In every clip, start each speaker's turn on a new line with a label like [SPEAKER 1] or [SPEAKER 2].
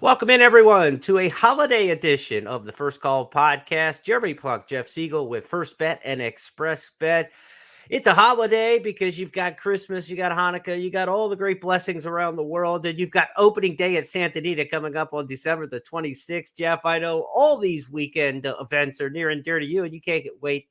[SPEAKER 1] Welcome in, everyone, to a holiday edition of the First Call podcast. Jeremy Plonk, Jeff Siegel with First Bet and Express Bet. It's a holiday because you've got Christmas, you got Hanukkah, you got all the great blessings around the world, and you've got opening day at Santa Anita coming up on December the 26th. Jeff, I know all these weekend events are near and dear to you, and you can't wait.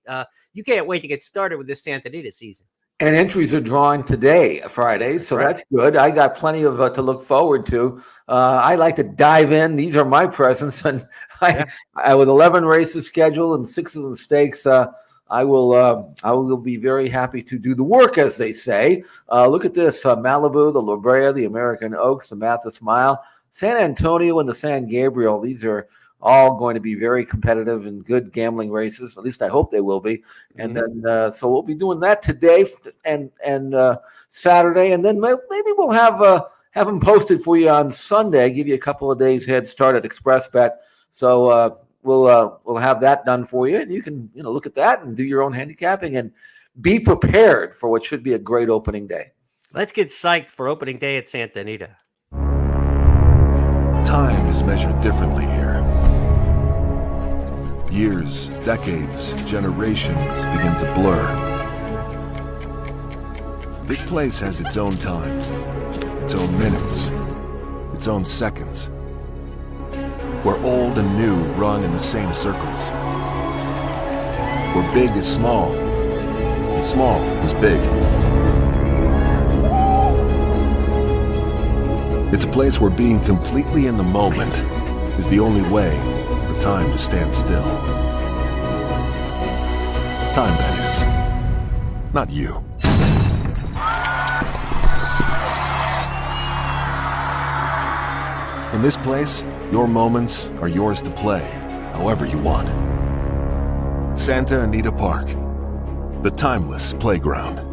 [SPEAKER 1] You can't wait to get started with this Santa Anita season.
[SPEAKER 2] And entries are drawing today, Friday, so that's good. I got plenty of to look forward to. I like to dive in. These are my presents, and I with 11 races scheduled and 6 of the stakes. I will be very happy to do the work, as they say. Look at this: Malibu, the La Brea, the American Oaks, the Mathis Mile, San Antonio, and the San Gabriel. These are all going to be very competitive and good gambling races. At least I hope they will be. And then, so we'll be doing that today and Saturday, and then maybe we'll have them posted for you on Sunday. Give you a couple of days head start at Express Bet. So we'll have that done for you, and you can look at that and do your own handicapping and be prepared for what should be a great opening day.
[SPEAKER 1] Let's get psyched for opening day at Santa Anita.
[SPEAKER 3] Time is measured differently here. Years, decades, generations begin to blur. This place has its own time, its own minutes, its own seconds, where old and new run in the same circles, where big is small, and small is big. It's a place where being completely in the moment is the only way for time to stand still. Time, that is. Not you. In this place, your moments are yours to play, however you want. Santa Anita Park, the timeless playground.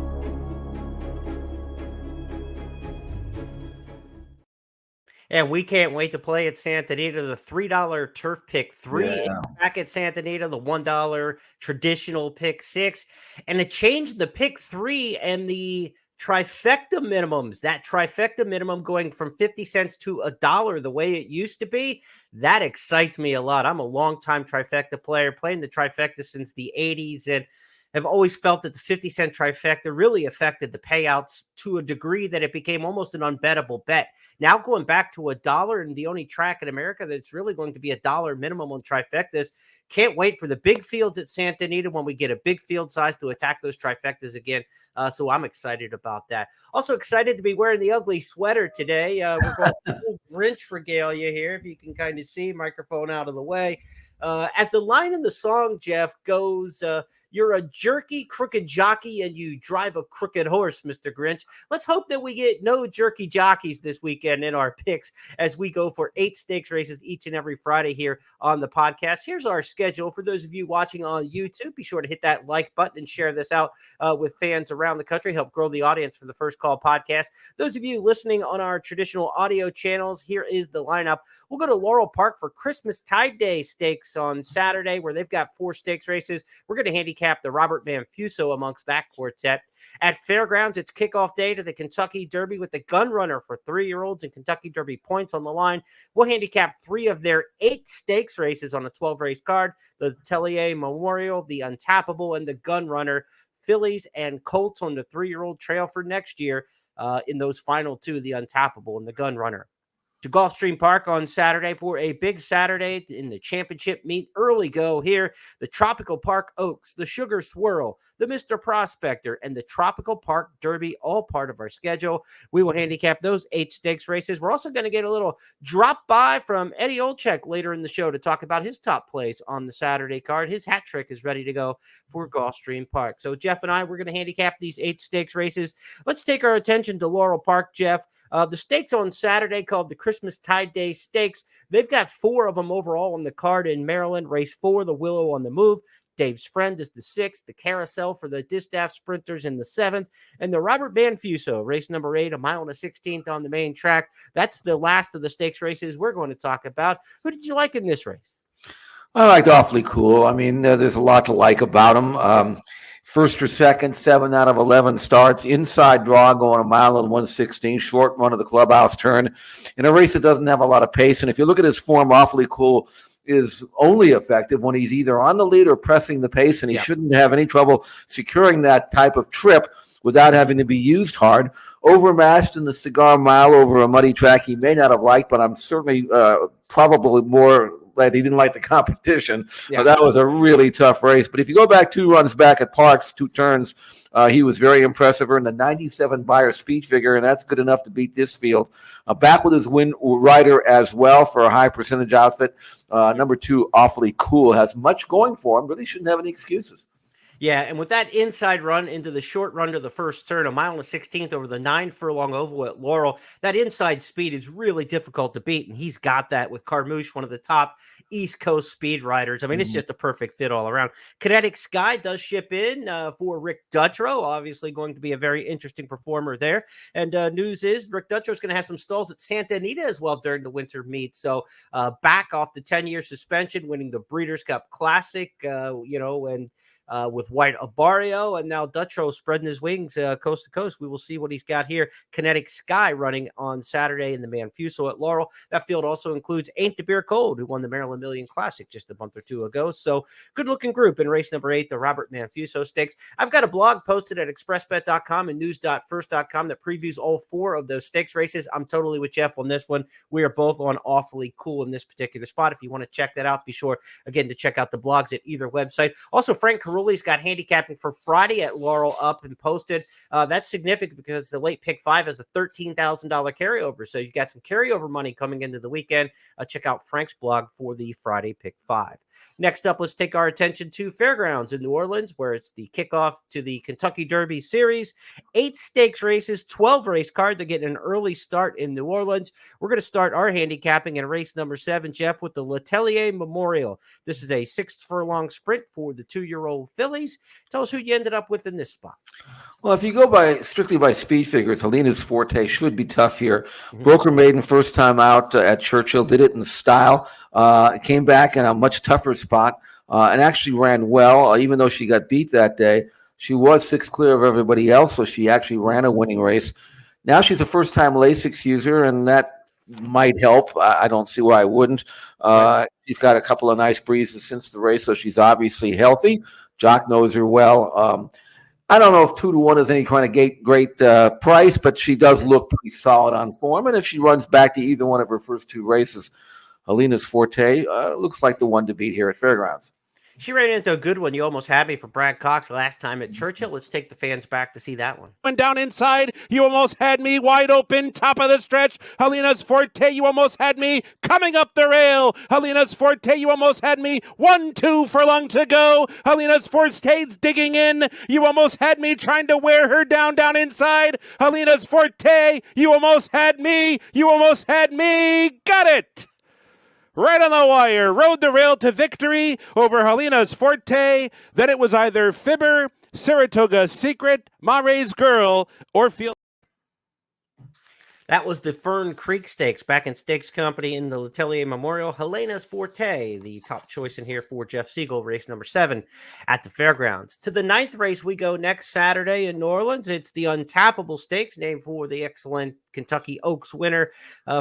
[SPEAKER 1] And we can't wait to play at Santa Anita. The $3 turf pick 3 back at Santa Anita, the $1 traditional pick 6, and to change the pick 3 and the trifecta minimums. That trifecta minimum going from 50 cents to $1 the way it used to be. That excites me a lot. I'm a longtime trifecta player, playing the trifecta since the 80s, and have always felt that the 50-cent trifecta really affected the payouts to a degree that it became almost an unbettable bet. Now going back to $1, and the only track in America that's really going to be $1 minimum on trifectas. Can't wait for the big fields at Santa Anita when we get a big field size to attack those trifectas again. So I'm excited about that. Also excited to be wearing the ugly sweater today. We're going to Grinch regalia here, if you can kind of see. Microphone out of the way. As the line in the song, Jeff, goes, you're a jerky, crooked jockey, and you drive a crooked horse, Mr. Grinch. Let's hope that we get no jerky jockeys this weekend in our picks as we go for 8 stakes races each and every Friday here on the podcast. Here's our schedule. For those of you watching on YouTube, be sure to hit that like button and share this out with fans around the country. Help grow the audience for the First Call podcast. Those of you listening on our traditional audio channels, here is the lineup. We'll go to Laurel Park for Christmas Tide Day Stakes on Saturday, where they've got 4 stakes races. We're going to handicap the Robert Manfuso amongst that quartet. At Fairgrounds, it's kickoff day to the Kentucky Derby with the Gun Runner for 3-year-olds and Kentucky Derby points on the line. We'll handicap 3 of their 8 stakes races on a 12-race card: the Tellier Memorial, the Untappable, and the Gun Runner. Fillies and Colts on the 3-year-old trail for next year in those final 2, the Untappable and the Gun Runner. To Gulfstream Park on Saturday for a big Saturday in the championship meet. Early go here. The Tropical Park Oaks, the Sugar Swirl, the Mr. Prospector, and the Tropical Park Derby, all part of our schedule. We will handicap those 8 stakes races. We're also going to get a little drop by from Eddie Olczyk later in the show to talk about his top plays on the Saturday card. His hat trick is ready to go for Gulfstream Park. So Jeff and I, we're going to handicap these 8 stakes races. Let's take our attention to Laurel Park, Jeff. The stakes on Saturday, called the Christmas Tide Day Stakes. They've got 4 of them overall on the card in Maryland. Race 4, the Willow on the Move. Dave's Friend is the 6th. The Carousel for the Distaff Sprinters in the 7th. And the Robert Manfuso, race number 8, 1 mile and a 16th on the main track. That's the last of the stakes races we're going to talk about. Who did you like in this race?
[SPEAKER 2] I liked Awfully Cool. I mean, there's a lot to like about him. first or second, 7 out of 11 starts, inside draw going a mile and 116, short run of the clubhouse turn in a race that doesn't have a lot of pace. And if you look at his form, Awfully Cool is only effective when he's either on the lead or pressing the pace, and he shouldn't have any trouble securing that type of trip without having to be used hard. Overmatched in the Cigar Mile over a muddy track he may not have liked, but I'm certainly probably more glad he didn't like the competition. That was a really tough race. But if you go back 2 runs back at Parks, 2 turns, he was very impressive. Earned a 97 Beyer speed figure, and that's good enough to beat this field. Back with his win rider as well for a high percentage outfit. Number 2, Awfully Cool, has much going for him, really shouldn't have any excuses.
[SPEAKER 1] Yeah, and with that inside run into the short run to the first turn, a mile and a 16th over the 9 furlong oval at Laurel, that inside speed is really difficult to beat, and he's got that with Carmouche, one of the top East Coast speed riders. I mean, it's just a perfect fit all around. Kinetic Sky does ship in for Rick Dutrow, obviously going to be a very interesting performer there. And news is Rick Dutrow is going to have some stalls at Santa Anita as well during the winter meet. So back off the 10-year suspension, winning the Breeders' Cup Classic, and with White Abarrio, and now Dutrow spreading his wings coast to coast. We will see what he's got here. Kinetic Sky running on Saturday in the Manfuso at Laurel. That field also includes Ain't the Beer Cold, who won the Maryland Million Classic just a month or 2 ago. So good-looking group in race number 8, the Robert Manfuso Stakes. I've got a blog posted at expressbet.com and news.first.com that previews all 4 of those stakes races. I'm totally with Jeff on this one. We are both on Awfully Cool in this particular spot. If you want to check that out, be sure, again, to check out the blogs at either website. Also, Frank Carulli's got handicapping for Friday at Laurel up and posted. That's significant because the late pick 5 has a $13,000 carryover. So you've got some carryover money coming into the weekend. Check out Frank's blog for the Friday pick 5. Next up, let's take our attention to Fairgrounds in New Orleans, where it's the kickoff to the Kentucky Derby Series. 8 stakes races, 12 race card. They're getting an early start in New Orleans. We're going to start our handicapping in race number 7, Jeff, with the Letellier Memorial. This is a 6 furlong sprint for the 2-year-old fillies. Tell us who you ended up with in this spot.
[SPEAKER 2] Well, if you go strictly by speed figures, Helena's Forte should be tough here. Broker Maiden, first time out at Churchill, did it in style. Came back in a much tougher spot and actually ran well, even though she got beat that day. She was 6 clear of everybody else, so she actually ran a winning race. Now she's a first-time Lasix user, and that might help. I don't see why I wouldn't. She's got a couple of nice breezes since the race, so she's obviously healthy. Jock knows her well. I don't know if 2-1 is any kind of great price, but she does look pretty solid on form. And if she runs back to either one of her first 2 races, Helena's Forte looks like the one to beat here at Fairgrounds.
[SPEAKER 1] She ran into a good one. You almost had me for Brad Cox last time at Churchill. Let's take the fans back to see that one.
[SPEAKER 4] Went down inside. You almost had me wide open. Top of the stretch. Helena's Forte. You almost had me coming up the rail. Helena's Forte. You almost had me 1-2 furlong to go. Helena's Forte's digging in. You almost had me trying to wear her down inside. Helena's Forte. You almost had me. You almost had me. Got it. Right on the wire, rode the rail to victory over Helena's Forte. Then it was either Fibber, Saratoga's Secret, Mare's Girl, or Field.
[SPEAKER 1] That was the Fern Creek Stakes back in Stakes Company in the Letellier Memorial. Helena's Forte, the top choice in here for Jeff Siegel, race number 7 at the Fairgrounds. To the 9th race we go next Saturday in New Orleans. It's the Untappable Stakes, named for the excellent Kentucky Oaks winner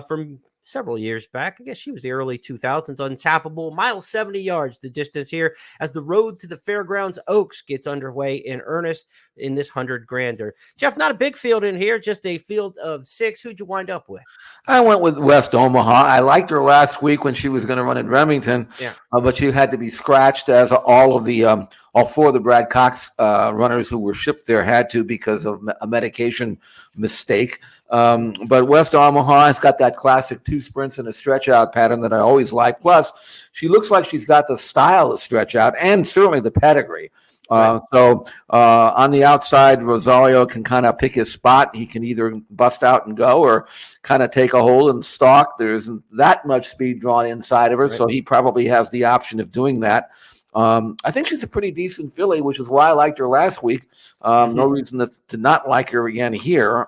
[SPEAKER 1] from several years back. I guess she was the early 2000s. Untappable, mile 70 yards the distance here as the road to the Fairgrounds Oaks gets underway in earnest in this 100 grander. Jeff, not a big field in here, just a field of 6. Who'd you wind up with?
[SPEAKER 2] I went with West Omaha. I liked her last week when she was going to run in Remington, but she had to be scratched, as all 4 of the Brad Cox runners who were shipped there had to because of a medication mistake. But West Omaha has got that classic 2 sprints and a stretch out pattern that I always like. Plus, she looks like she's got the style of stretch out and certainly the pedigree. So on the outside, Rosario can kind of pick his spot. He can either bust out and go or kind of take a hold and stalk. There isn't that much speed drawn inside of her, so he probably has the option of doing that. I think she's a pretty decent filly, which is why I liked her last week. No reason to not like her again here.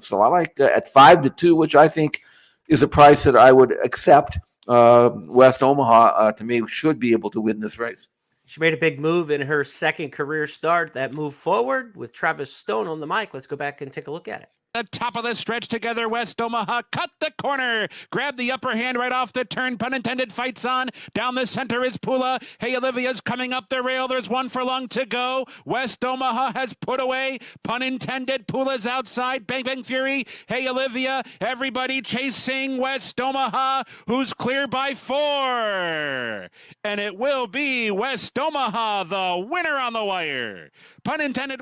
[SPEAKER 2] So I like at 5-2, which I think is a price that I would accept. West Omaha, to me, should be able to win this race.
[SPEAKER 1] She made a big move in her second career start. That move forward with Travis Stone on the mic. Let's go back and take a look at it.
[SPEAKER 4] The top of the stretch together, West Omaha, cut the corner, grab the upper hand right off the turn, pun intended, fights on. Down the center is Pula. Hey, Olivia's coming up the rail. There's one furlong to go. West Omaha has put away, pun intended. Pula's outside, Bang Bang Fury. Hey, Olivia, everybody chasing West Omaha, who's clear by 4. And it will be West Omaha, the winner on the wire. Pun intended.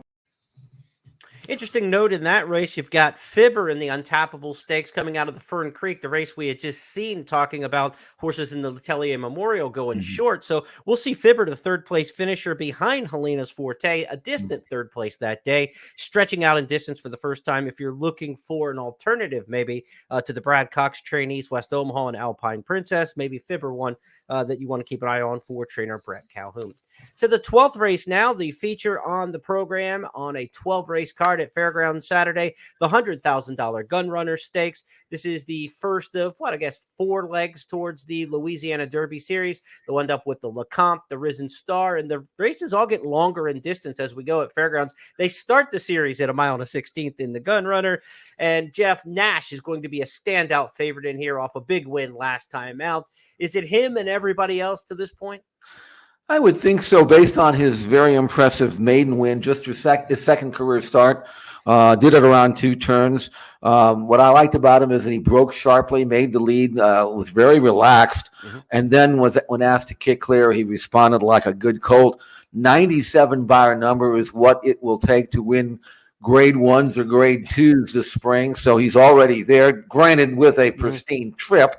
[SPEAKER 1] Interesting note in that race, you've got Fibber in the Untappable Stakes coming out of the Fern Creek, the race we had just seen, talking about horses in the Letellier Memorial going short. So we'll see Fibber, the third place finisher behind Helena's Forte, a distant third place that day, stretching out in distance for the first time. If you're looking for an alternative, maybe to the Brad Cox trainees, West Omaha and Alpine Princess, maybe Fibber one that you want to keep an eye on for trainer Brett Calhoun. To the 12th race now, the feature on the program on a 12-race card at Fairgrounds Saturday, the $100,000 Gun Runner Stakes. This is the first of, 4 legs towards the Louisiana Derby Series. They'll end up with the LeCompte, the Risen Star, and the races all get longer in distance as we go at Fairgrounds. They start the series at 1.16 in the Gun Runner, and Jeff Nash is going to be a standout favorite in here off a big win last time out. Is it him and everybody else to this point?
[SPEAKER 2] I would think so, based on his very impressive maiden win, just his second career start. Did it around 2 turns. What I liked about him is that he broke sharply, made the lead, was very relaxed, and then when asked to kick clear, he responded like a good colt. 97 bar number is what it will take to win grade 1s or grade 2s this spring, so he's already there, granted with a pristine trip.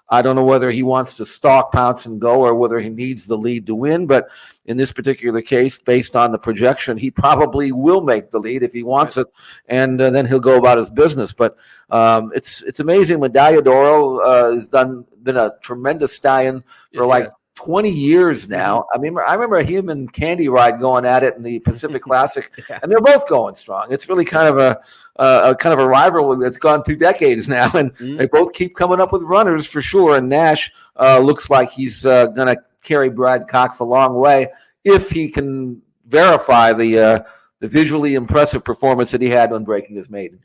[SPEAKER 2] I don't know whether he wants to stalk, pounce, and go, or whether he needs the lead to win. But in this particular case, based on the projection, he probably will make the lead if he wants it, and then he'll go about his business. But it's amazing. Medaglia d'Oro has been a tremendous stallion for 20 years now. I remember him and Candy Ride going at it in the Pacific Classic, and they're both going strong. It's really kind of a rivalry that's gone 2 decades now, and they both keep coming up with runners for sure. And Nash looks like he's going to carry Brad Cox a long way if he can verify the visually impressive performance that he had when breaking his maiden.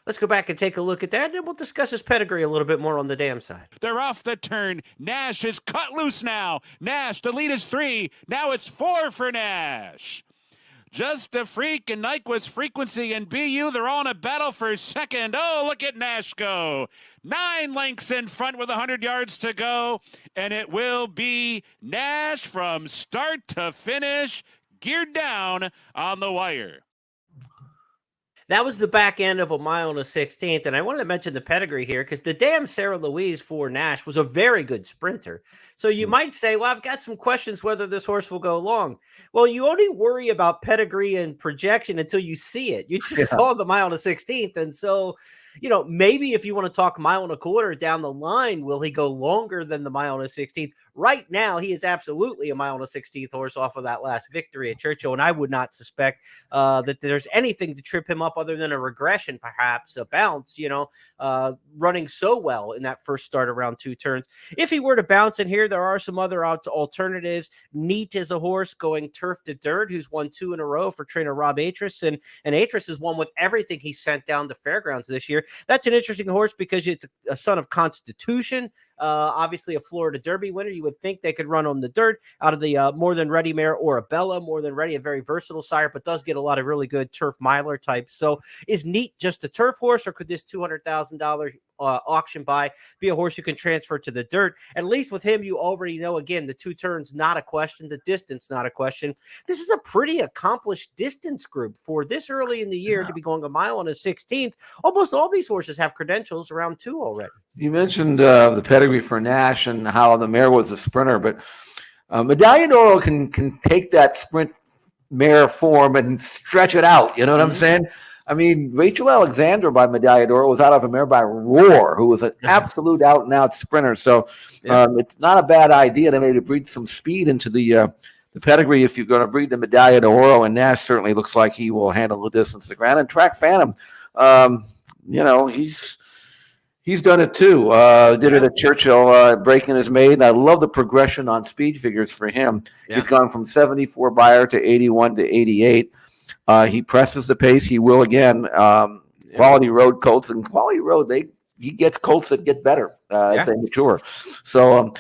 [SPEAKER 1] Let's go back and take a look at that, and we'll discuss his pedigree a little bit more on the dam side.
[SPEAKER 4] They're off the turn. Nash is cut loose now. Nash, the lead is 3. Now it's 4 for Nash. Just a Freak and Nyquist Frequency and BU, they're all in a battle for second. Oh, look at Nash go. 9 lengths in front with 100 yards to go, and it will be Nash from start to finish, geared down on the wire.
[SPEAKER 1] That was the back end of 1.16 and I wanted to mention the pedigree here because the damn Sarah Louise for Nash was a very good sprinter. So you might say, well, I've got some questions whether this horse will go long. Well, you only worry about pedigree and projection until you see it. You just saw the 1.16, and so maybe if you want to talk 1.25 miles down the line, will he go longer than the 1.16? Right now, he is absolutely a 1.16 horse off of that last victory at Churchill, and I would not suspect that there's anything to trip him up other than a regression, perhaps a bounce, running so well in that first start around 2 turns. If he were to bounce in here, there are some other alternatives. Neat is a horse going turf to dirt who's won 2 in a row for trainer Rob Atris, and Atris has won with everything he sent down to Fairgrounds this year. That's an interesting horse because it's a son of Constitution, obviously a Florida Derby winner. You would think they could run on the dirt out of the More Than Ready mare or a Bella. More Than Ready, a very versatile sire, but does get a lot of really good turf miler types. So is Neat just a turf horse, or could this $200,000 auction buy be a horse you can transfer to the dirt? At least with him, you already know, again, the 2 turns, not a question. The distance, not a question. This is a pretty accomplished distance group for this early in the year to be going 1.16. Almost all these horses have credentials around 2 already.
[SPEAKER 2] You mentioned the pedigree for Nash and how the mare was a sprinter, but Medaglia d'Oro can take that sprint mare form and stretch it out. You know what I'm saying? I mean, Rachel Alexander by Medaglia d'Oro was out of a mare by Roar, who was an absolute out-and-out sprinter. So it's not a bad idea to maybe breed some speed into the pedigree if you're going to breed the Medaglia d'Oro, and Nash certainly looks like he will handle the distance to ground. And Track Phantom, He's done it too. Did it at Churchill, breaking his maiden. I love the progression on speed figures for him. Yeah. He's gone from 74 buyer to 81 to 88. He presses the pace. He will again. Quality Road colts, and Quality Road, he gets colts that get better as they mature. So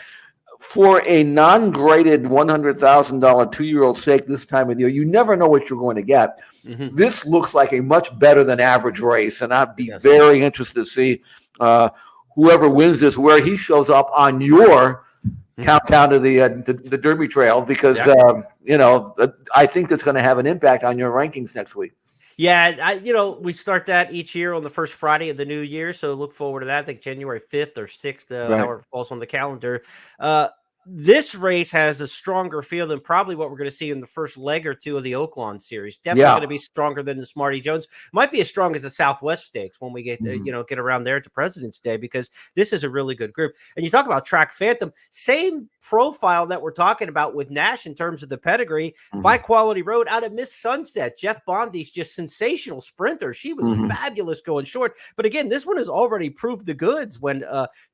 [SPEAKER 2] for a non-graded $100,000 2-year-old stake this time of the year, you never know what you're going to get. Mm-hmm. This looks like a much better than average race, and I'd be very interested to see whoever wins this, where he shows up on your countdown to the Derby Trail, because I think it's going to have an impact on your rankings next week.
[SPEAKER 1] Yeah, we start that each year on the first Friday of the new year, so look forward to that. I think January 5th or 6th, however it falls on the calendar. This race has a stronger feel than probably what we're going to see in the first leg or two of the Oaklawn series. Definitely going to be stronger than the Smarty Jones. Might be as strong as the Southwest Stakes when we get get around there to President's Day, because this is a really good group. And you talk about Track Phantom, same profile that we're talking about with Nash in terms of the pedigree. By Quality Road out of Miss Sunset. Jeff Bondi's just sensational sprinter. She was fabulous going short. But again, this one has already proved the goods when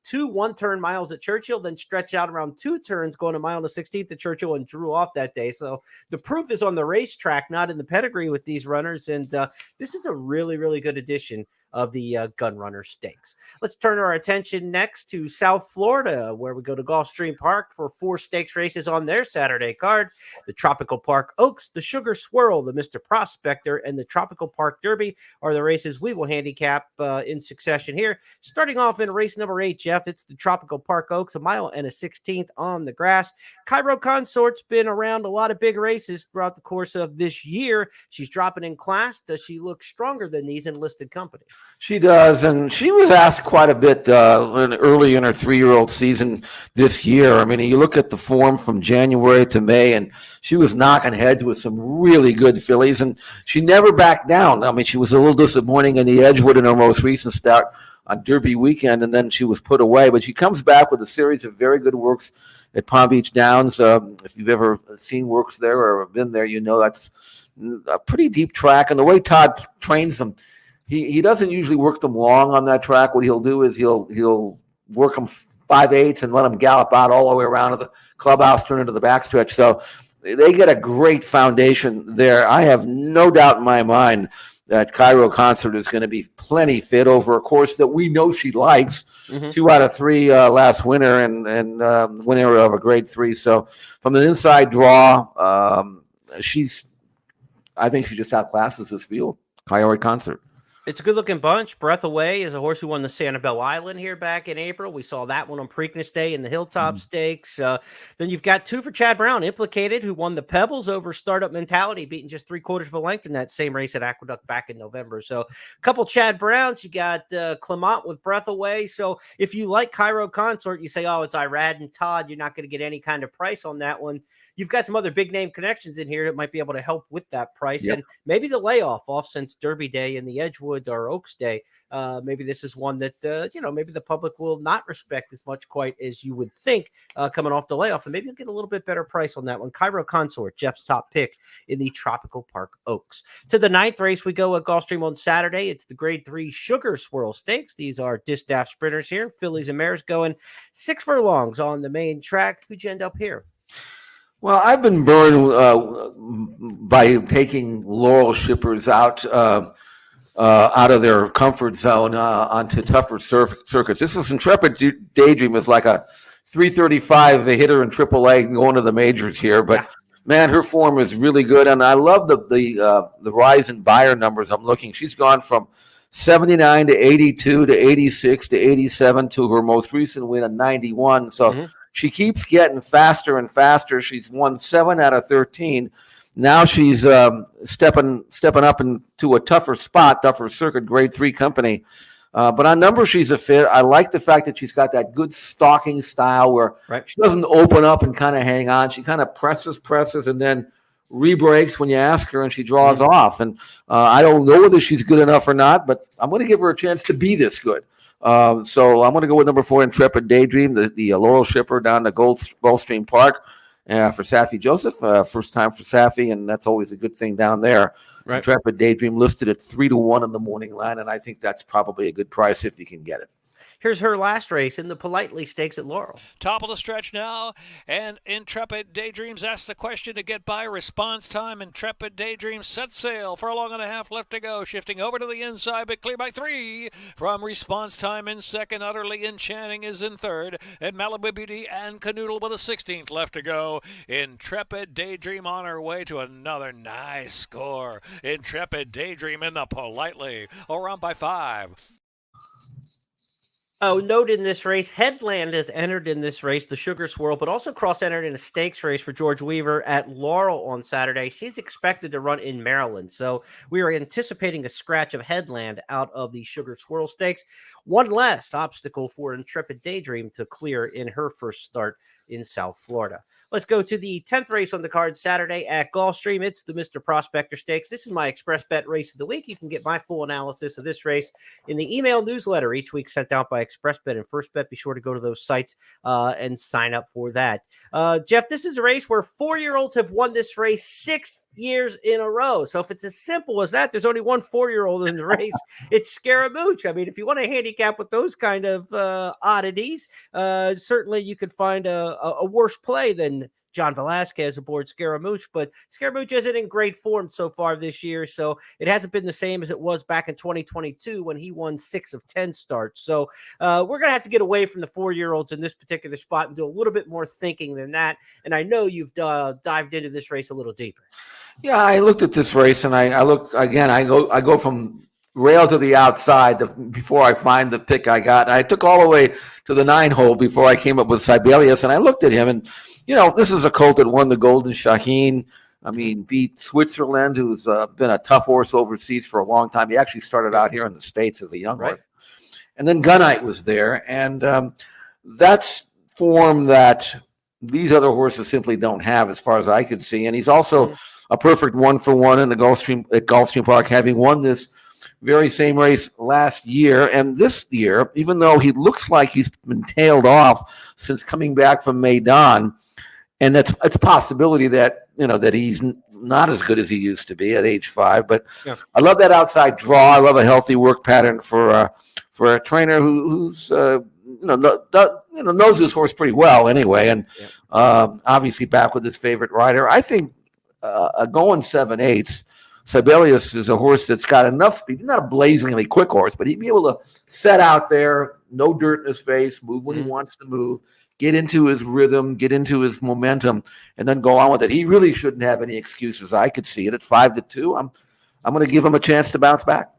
[SPEAKER 1] 2 one-turn miles at Churchill, then stretch out around 2 turns going a mile and 16th at Churchill and drew off that day. So the proof is on the racetrack, not in the pedigree with these runners. And this is a really, really good addition of the Gun Runner Stakes. Let's turn our attention next to South Florida, where we go to Gulfstream Park for 4 stakes races on their Saturday card. The Tropical Park Oaks, the Sugar Swirl, the Mr. Prospector, and the Tropical Park Derby are the races we will handicap in succession here. Starting off in race number 8, Jeff, it's the Tropical Park Oaks, a mile and a 16th on the grass. Cairo Consort's been around a lot of big races throughout the course of this year. She's dropping in class. Does she look stronger than these enlisted company?
[SPEAKER 2] She does, and she was asked quite a bit early in her 3-year-old season this year. I mean, you look at the form from January to May, and she was knocking heads with some really good fillies, and she never backed down. I mean, she was a little disappointing in the Edgewood in her most recent start on Derby weekend, and then she was put away. But she comes back with a series of very good works at Palm Beach Downs. If you've ever seen works there or been there, you know that's a pretty deep track, and the way Todd trains them, He doesn't usually work them long on that track. What he'll do is he'll work them 5/8 and let them gallop out all the way around to the clubhouse, turn into the backstretch. So they get a great foundation there. I have no doubt in my mind that Cairo Concert is going to be plenty fit over a course that we know she likes. 2 out of 3 last winter and winner of a grade 3. So from an inside draw, I think she just outclasses this field. Cairo Concert.
[SPEAKER 1] It's a good-looking bunch. Breath Away is a horse who won the Sanibel Island here back in April. We saw that one on Preakness Day in the Hilltop Stakes. Then you've got 2 for Chad Brown, Implicated, who won the Pebbles over Startup Mentality, beating just 3/4 of a length in that same race at Aqueduct back in November. So a couple Chad Browns. You got Clement with Breath Away. So if you like Cairo Consort, you say, oh, it's Irad and Todd. You're not going to get any kind of price on that one. You've got some other big-name connections in here that might be able to help with that price. Yep. And maybe the layoff off since Derby Day and the Edgewood or Oaks Day. Maybe this is one that, maybe the public will not respect as much quite as you would think coming off the layoff. And maybe you'll get a little bit better price on that one. Cairo Consort, Jeff's top pick in the Tropical Park Oaks. To the 9th race, we go at Gulfstream on Saturday. It's the Grade 3 Sugar Swirl Stakes. These are distaff sprinters here. Fillies and mares going 6 furlongs on the main track. Who'd you end up here?
[SPEAKER 2] Well, I've been burned by taking Laurel shippers out of their comfort zone onto tougher circuits. This is Intrepid Daydream with like a 335 hitter in AAA going to the majors here, but man, her form is really good, and I love the rise in buyer numbers. I'm looking; she's gone from 79 to 82 to 86 to 87 to her most recent win of 91. So. She keeps getting faster and faster. She's won 7 out of 13. Now she's stepping up into a tougher circuit, Grade 3 company. But on numbers, she's a fit. I like the fact that she's got that good stalking style where she doesn't open up and kind of hang on. She kind of presses, and then re-breaks when you ask her, and she draws off. And I don't know whether she's good enough or not, but I'm going to give her a chance to be this good. So I'm going to go with number 4, Intrepid Daydream, the Laurel shipper down to Gulfstream Park for Safi Joseph. First time for Safi, and that's always a good thing down there. Right. Intrepid Daydream listed at 3-1 on the morning line, and I think that's probably a good price if you can get it.
[SPEAKER 1] Here's her last race in the Politely Stakes at Laurel.
[SPEAKER 5] Top of the stretch now, and Intrepid Daydreams asks the question to get by. Response time, Intrepid Daydreams set sail for a long and a half left to go. Shifting over to the inside, but clear by 3 from Response Time in second. Utterly Enchanting is in third, and Malibu Beauty and Canoodle with a 16th left to go. Intrepid Daydream on her way to another nice score. Intrepid Daydream in the Politely, around by 5.
[SPEAKER 1] Oh, note in this race, Headland has entered in this race, the Sugar Swirl, but also cross-entered in a stakes race for George Weaver at Laurel on Saturday. She's expected to run in Maryland, so we are anticipating a scratch of Headland out of the Sugar Swirl Stakes. One less obstacle for Intrepid Daydream to clear in her first start in South Florida. Let's go to the 10th race on the card Saturday at Gulfstream. It's the Mr. Prospector Stakes. This is my Express Bet race of the week. You can get my full analysis of this race in the email newsletter each week sent out by Express Bet and First Bet. Be sure to go to those sites and sign up for that. Jeff, this is a race where 4-year-olds have won this race 6 years in a row. So if it's as simple as that, there's only one 4-year-old in the race. It's Scaramouche. I mean, if you want to handicap with those kind of oddities, certainly you could find a worse play than John Velasquez aboard Scaramouche, but Scaramouche isn't in great form so far this year, so it hasn't been the same as it was back in 2022 when he won 6 of 10 starts. So we're going to have to get away from the 4-year-olds in this particular spot and do a little bit more thinking than that, and I know you've dived into this race a little deeper.
[SPEAKER 2] Yeah, I looked at this race, and I looked again. I go from rail to the outside before I find the pick I got. I took all the way to the 9 hole before I came up with Sibelius, and I looked at him, and this is a colt that won the Golden Shaheen. I mean, beat Switzerland, who's been a tough horse overseas for a long time. He actually started out here in the States as a young horse, and then Gunite was there, and that's form that these other horses simply don't have, as far as I could see. And he's also a perfect 1-for-1 in the Gulfstream Park, having won this very same race last year. And this year, even though he looks like he's been tailed off since coming back from Maidan, and it's a possibility that that he's not as good as he used to be at age 5. But I love that outside draw. I love a healthy work pattern for a trainer who's knows his horse pretty well anyway, and obviously back with his favorite rider. I think going 7/8. Sibelius is a horse that's got enough speed. He's not a blazingly quick horse, but he'd be able to set out there, no dirt in his face, move when he wants to move, get into his rhythm, get into his momentum, and then go on with it. He really shouldn't have any excuses. I could see it at 5-2. I'm going to give him a chance to bounce back.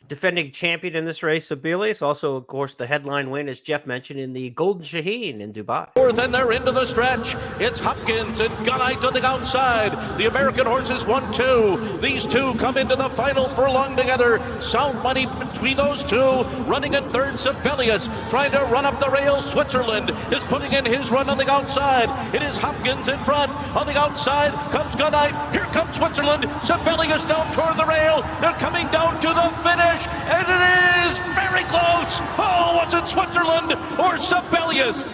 [SPEAKER 1] Defending champion in this race, Sibelius. Also, of course, the headline win, as Jeff mentioned, in the Golden Shaheen in Dubai.
[SPEAKER 6] Fourth, and they're into the stretch. It's Hopkins and Gunite on the outside. The American horses 1-2. These two come into the final furlong together. Sound money between those two. Running in third, Sibelius trying to run up the rail. Switzerland is putting in his run on the outside. It is Hopkins in front. On the outside comes Gunite. Here comes Switzerland. Sibelius down toward the rail. They're coming down to the finish. And it is very close. Oh, was it Switzerland or Sibelius?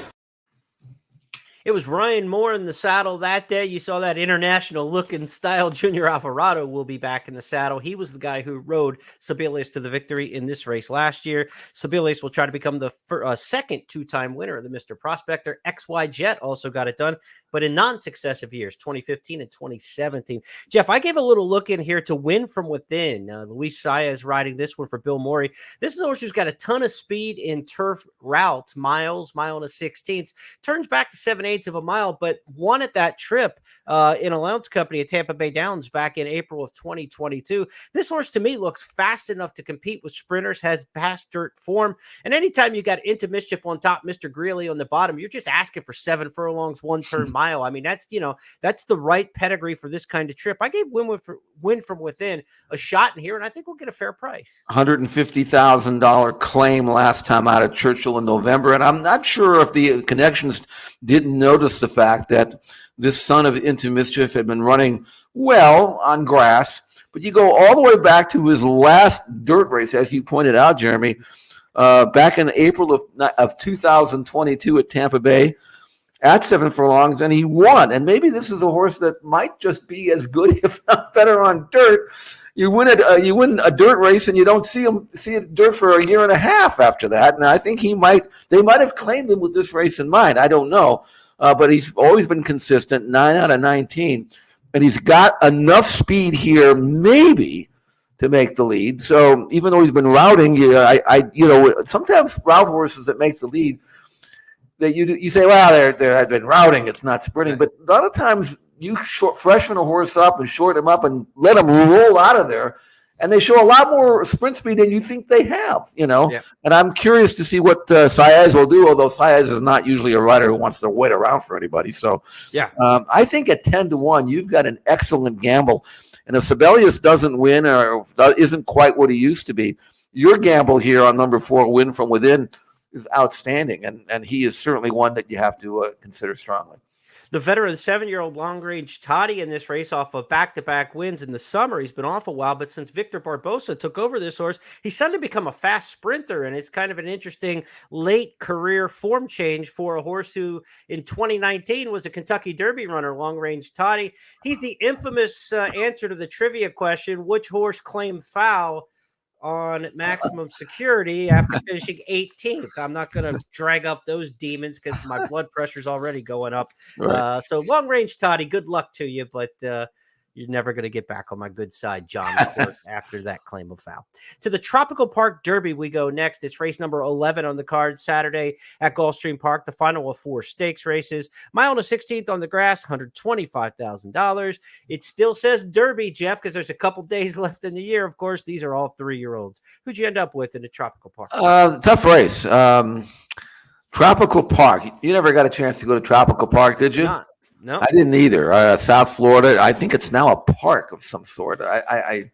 [SPEAKER 1] It was Ryan Moore in the saddle that day. You saw that international look and style. Junior Alvarado will be back in the saddle. He was the guy who rode Sibelius to the victory in this race last year. Sibelius will try to become the second 2-time winner of the Mr. Prospector. XY Jet also got it done, but in non-successive years, 2015 and 2017. Jeff, I gave a little look in here to Win From Within. Luis Saya is riding this one for Bill Morey. This is a horse who's got a ton of speed in turf routes, mile and a 16th. Turns back to 7/8 of a mile, but won at that trip in Allowance Company at Tampa Bay Downs back in April of 2022. This horse, to me, looks fast enough to compete with sprinters, has past dirt form. And anytime you got Into Mischief on top, Mr. Greeley on the bottom, you're just asking for 7 furlongs, 1 turn mile. I mean, that's the right pedigree for this kind of trip. I gave Win From Within a shot in here, and I think we'll get a fair price.
[SPEAKER 2] $150,000 claim last time out of Churchill in November, and I'm not sure if the connections didn't notice the fact that this son of Into Mischief had been running well on grass, but you go all the way back to his last dirt race, as you pointed out, Jeremy, back in April of 2022 at Tampa Bay. at 7 furlongs, and he won. And maybe this is a horse that might just be as good, if not better, on dirt. You win a dirt race, and you don't see it dirt for a year and a half after that. And I think they might have claimed him with this race in mind. I don't know, but he's always been consistent, 9 out of 19, and he's got enough speed here, maybe, to make the lead. So even though he's been routing, sometimes route horses that make the lead, that you say, well, they've been routing, it's not sprinting. But a lot of times you freshen a horse up and short him up and let him roll out of there, and they show a lot more sprint speed than you think they have, Yeah. And I'm curious to see what Saez will do, although Saez is not usually a rider who wants to wait around for anybody. So
[SPEAKER 1] yeah,
[SPEAKER 2] I think at 10-1, you've got an excellent gamble. And if Sibelius doesn't win or isn't quite what he used to be, your gamble here on number 4, Win From Within, is outstanding. And he is certainly one that you have to consider strongly.
[SPEAKER 1] The veteran 7-year-old long-range Toddy in this race off of back-to-back wins in the summer. He's been off a while, but since Victor Barbosa took over this horse, he's suddenly become a fast sprinter, and it's kind of an interesting late career form change for a horse who in 2019 was a Kentucky Derby runner, long-range Toddy. He's the infamous answer to the trivia question, which horse claimed foul on Maximum Security after finishing 18th. I'm not going to drag up those demons because my blood pressure is already going up. Right. So long range, Toddy, good luck to you, but you're never going to get back on my good side, John, after that claim of foul. To the Tropical Park Derby we go next. It's race number 11 on the card Saturday at Gulfstream Park, the final of 4 stakes races. Mile and a 16th on the grass, $125,000. It still says Derby, Jeff, because there's a couple days left in the year. Of course, these are all 3-year-olds. Who'd you end up with in the Tropical Park?
[SPEAKER 2] Tough race. Tropical Park. You never got a chance to go to Tropical Park, did you?
[SPEAKER 1] No,
[SPEAKER 2] I didn't either. South Florida. I think it's now a park of some sort. I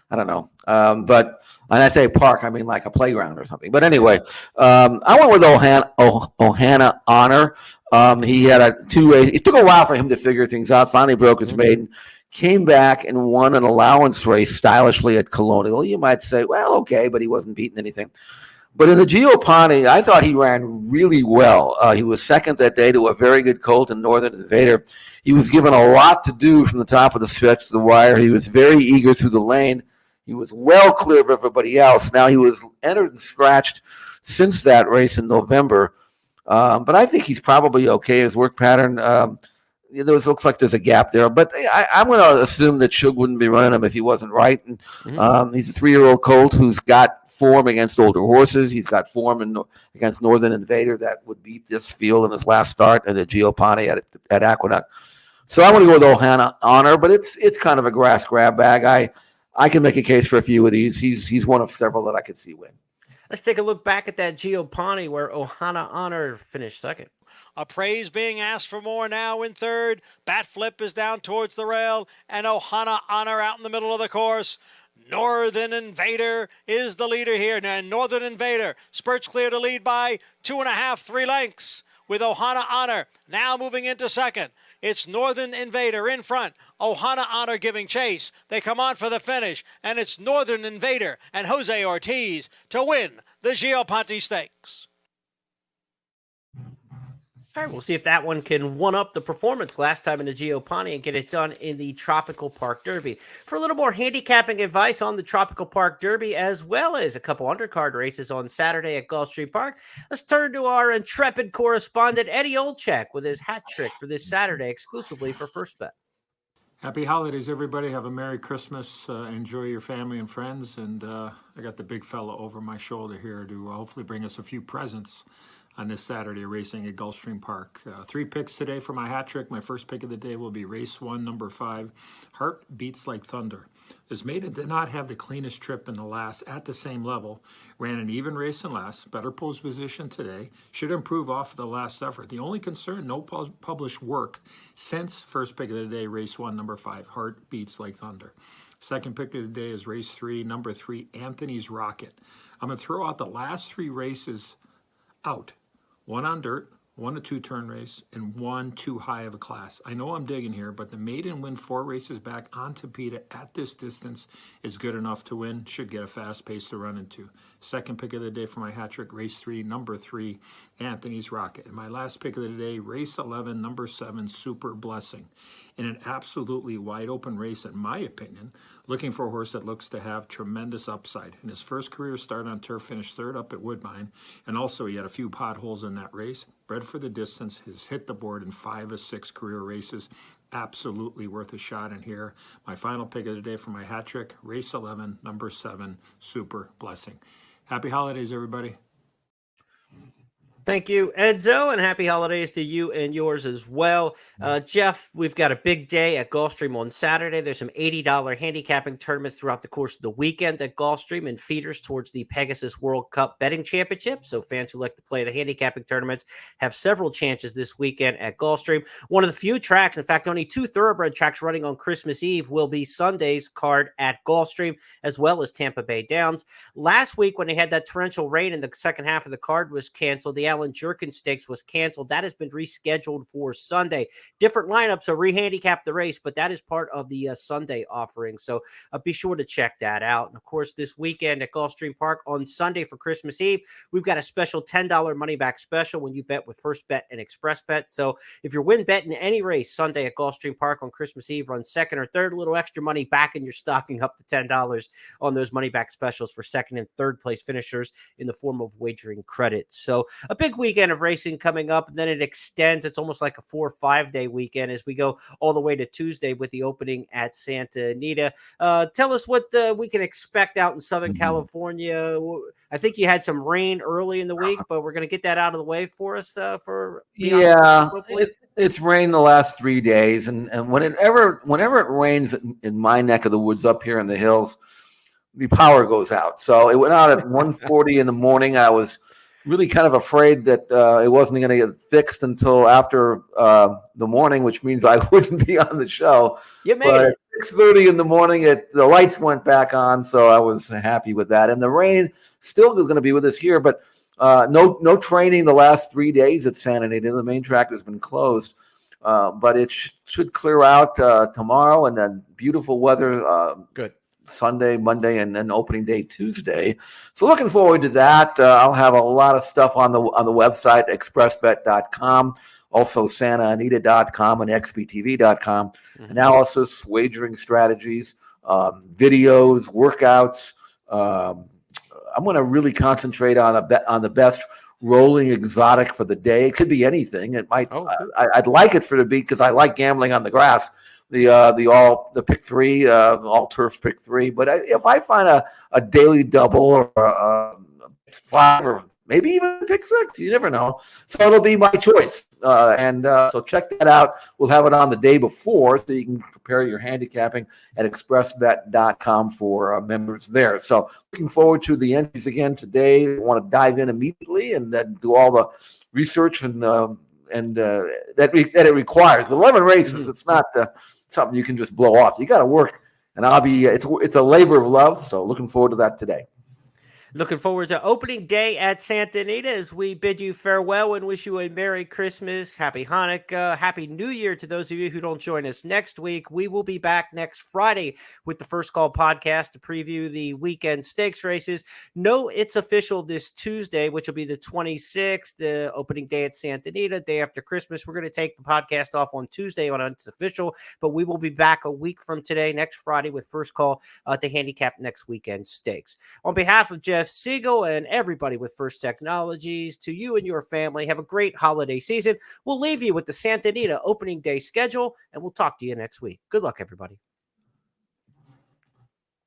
[SPEAKER 2] don't know. But when I say park, I mean like a playground or something. But anyway, I went with Ohana Honor. He had a 2-race. It took a while for him to figure things out. Finally broke his maiden. Came back and won an allowance race stylishly at Colonial. You might say, well, okay, but he wasn't beating anything. But in the Giopani, I thought he ran really well. He was second that day to a very good colt in Northern Invader. He was given a lot to do from the top of the stretch to the wire. He was very eager through the lane. He was well clear of everybody else. Now, he was entered and scratched since that race in November. But I think he's probably okay. His work pattern, it looks like there's a gap there. But I'm going to assume that Shug wouldn't be running him if he wasn't right. And he's a 3-year-old colt who's got form against older horses. He's got form against Northern Invader that would beat this field in his last start in the Giopani at Aqueduct. So I want to go with Ohana Honor, but it's kind of a grass grab bag. I can make a case for a few of these. He's one of several that I could see win.
[SPEAKER 1] Let's take a look back at that Giopani where Ohana Honor finished second.
[SPEAKER 7] Appraise being asked for more now in third. Bat Flip is down towards the rail, and Ohana Honor out in the middle of the course. Northern Invader is the leader here. Now, Northern Invader spurts clear to lead by 2.5, 3 lengths with Ohana Honor now moving into second. It's Northern Invader in front. Ohana Honor giving chase. They come on for the finish, and it's Northern Invader and Jose Ortiz to win the Giopani Stakes.
[SPEAKER 1] All right, we'll see if that one can one-up the performance last time in the Giopani and get it done in the Tropical Park Derby. For a little more handicapping advice on the Tropical Park Derby, as well as a couple undercard races on Saturday at Gulfstream Park, let's turn to our intrepid correspondent, Eddie Olczyk, with his hat trick for this Saturday exclusively for First Bet.
[SPEAKER 8] Happy holidays, everybody. Have a Merry Christmas. Enjoy your family and friends. And I got the big fella over my shoulder here to hopefully bring us a few presents on this Saturday racing at Gulfstream Park. 3 picks today for my hat trick. My first pick of the day will be race 1, number 5, Heart Beats Like Thunder. This maiden did not have the cleanest trip in the last at the same level. Ran an even race in last, better pose position today. Should improve off of the last effort. The only concern, no published work since first pick of the day, race 1, number 5, Heart Beats Like Thunder. Second pick of the day is race 3, number 3, Anthony's Rocket. I'm going to throw out the last 3 races out. 1 on dirt, 1 to 2 turn race, and 1 too high of a class. I know I'm digging here, but the maiden win 4 races back on Topeka at this distance is good enough to win. Should get a fast pace to run into. Second pick of the day for my hat trick, race 3, number 3, Anthony's Rocket. And my last pick of the day, race 11, number 7, Super Blessing. In an absolutely wide open race, in my opinion, looking for a horse that looks to have tremendous upside. In his first career start on turf, finished 3rd up at Woodbine, and also he had a few potholes in that race. Bred for the distance, has hit the board in 5 of 6 career races. Absolutely worth a shot in here. My final pick of the day for my hat trick, race 11, number 7, Super Blessing. Happy holidays, everybody.
[SPEAKER 1] Thank you, Edzo, and happy holidays to you and yours as well. Jeff, we've got a big day at Gulfstream on Saturday. There's some $80 handicapping tournaments throughout the course of the weekend at Gulfstream and feeders towards the Pegasus World Cup Betting Championship. So fans who like to play the handicapping tournaments have several chances this weekend at Gulfstream. One of the few tracks, in fact, only 2 thoroughbred tracks running on Christmas Eve will be Sunday's card at Gulfstream, as well as Tampa Bay Downs. Last week, when they had that torrential rain in the second half of the card was canceled, the Alan Jerkin Stakes was canceled. That has been rescheduled for Sunday. Different lineup, so rehandicap the race, but that is part of the Sunday offering. So be sure to check that out. And of course, this weekend at Gulfstream Park on Sunday for Christmas Eve, we've got a special $10 money back special when you bet with First Bet and Express Bet. So if you're win betting any race Sunday at Gulfstream Park on Christmas Eve, run second or third, a little extra money back in your stocking up to $10 on those money back specials for second and third place finishers in the form of wagering credit. So a big weekend of racing coming up, and then it extends. It's almost like a 4 or 5 day weekend as we go all the way to Tuesday with the opening at Santa Anita. Tell us what we can expect out in Southern California. I think you had some rain early in the week, but we're going to get that out of the way for us.
[SPEAKER 2] It's rained the last 3 days, and whenever it rains in my neck of the woods up here in the hills, the power goes out. So it went out at 1:40 in the morning. I was really kind of afraid that it wasn't going to get fixed until after the morning, which means I wouldn't be on the show.
[SPEAKER 1] You made it.
[SPEAKER 2] 6:30 in the morning, the lights went back on, so I was happy with that. And the rain still is going to be with us here, but no training the last 3 days at Santa Anita. The main track has been closed, but it should clear out tomorrow, and then beautiful weather.
[SPEAKER 1] Good.
[SPEAKER 2] Sunday, Monday, and then opening day Tuesday. So looking forward to that. I'll have a lot of stuff on the website, expressbet.com, also santaanita.com and xbtv.com. Analysis, wagering strategies, videos, workouts. I'm going to really concentrate on the best rolling exotic for the day. It could be anything. It might. I'd like it for to be, because I like gambling on the grass. The pick 3, all turf pick 3. But if I find a daily double or a 5 or maybe even pick 6, you never know. So it'll be my choice. So check that out. We'll have it on the day before, so you can prepare your handicapping at expressbet.com for members there. So looking forward to the entries again today. I want to dive in immediately and then do all the research and that it requires. The 11 races, it's not something you can just blow off. You got to work, and it's a labor of love. So looking forward to that today.
[SPEAKER 1] Looking forward to opening day at Santa Anita as we bid you farewell and wish you a Merry Christmas, Happy Hanukkah, Happy New Year to those of you who don't join us next week. We will be back next Friday with the First Call podcast to preview the weekend stakes races. No, it's official this Tuesday, which will be the 26th, the opening day at Santa Anita, day after Christmas. We're going to take the podcast off on Tuesday on It's Official, but we will be back a week from today, next Friday, with First Call to handicap next weekend stakes. On behalf of Jeff Siegel and everybody with First Technologies, to you and your family, have a great holiday season. We'll leave you with the Santa Anita opening day schedule, and we'll talk to you next week. Good luck, everybody.